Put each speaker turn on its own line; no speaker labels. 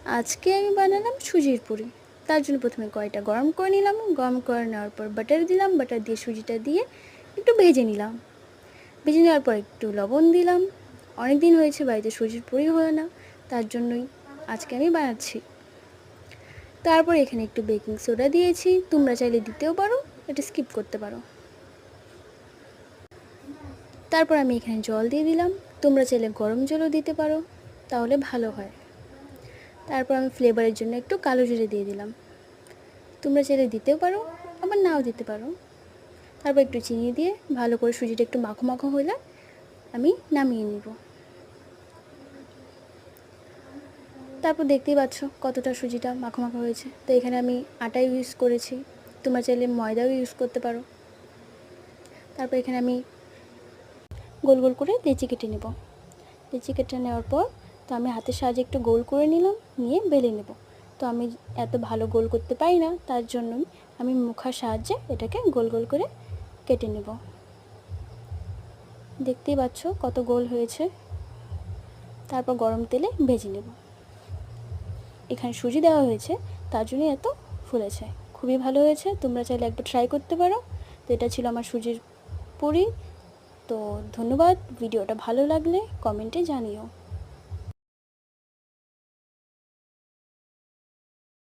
আজকে আমি বানালাম সুজির পুরি। তার জন্য প্রথমে কড়াইটা গরম করে নিলাম। গরম করে নেওয়ার পর বাটার দিলাম। বাটার দিয়ে সুজিটা দিয়ে একটু ভেজে নিলাম। ভেজে নেওয়ার পর একটু লবণ দিলাম। অনেক দিন হয়েছে বাড়িতে সুজির পুরি হয় না, তার জন্যই আজকে আমি বানাচ্ছি। তারপর এখানে একটু বেকিং সোডা দিয়েছি, তোমরা চাইলে দিতেও পারো, এটা স্কিপ করতে পারো। তারপর আমি এখানে জল দিয়ে দিলাম, তোমরা চাইলে গরম জলও দিতে পারো, তাহলে ভালো হয়। তারপর আমি ফ্লেভারের জন্য একটু কালো জিরে দিয়ে দিলাম, তোমরা চাইলে দিতেও পারো আবার নাও দিতে পারো। তারপর একটু চিনি দিয়ে ভালো করে সুজিটা একটু মাখো মাখো হলে আমি নামিয়ে নিব। তারপর দেখতেই পাচ্ছ কতটা সুজিটা মাখো মাখো হয়েছে। তো এখানে আমি আটা ইউজ করেছি, তোমরা চাইলে ময়দাও ইউজ করতে পারো। তারপর এখানে আমি গোল গোল করে লেচি কেটে নেব। লেচি কেটে নেওয়ার পর তো আমি হাতের সাহায্যে একটু গোল করে নিলাম, নিয়ে বেলে নেব। তো আমি এত ভালো গোল করতে পারি না, তার জন্যই আমি মুখার সাহায্যে এটাকে গোল গোল করে কেটে নেব। দেখতেই পাচ্ছ কত গোল হয়েছে। তারপর গরম তেলে ভেজে নেব। এখানে সুজি দেওয়া হয়েছে, তার জন্যই এত ফুলেছে। খুবই ভালো হয়েছে, তোমরা চাইলে একবার ট্রাই করতে পারো। তো এটা ছিল আমার সুজির পুরি। তো ধন্যবাদ, ভিডিওটা ভালো লাগলে কমেন্টে জানিও।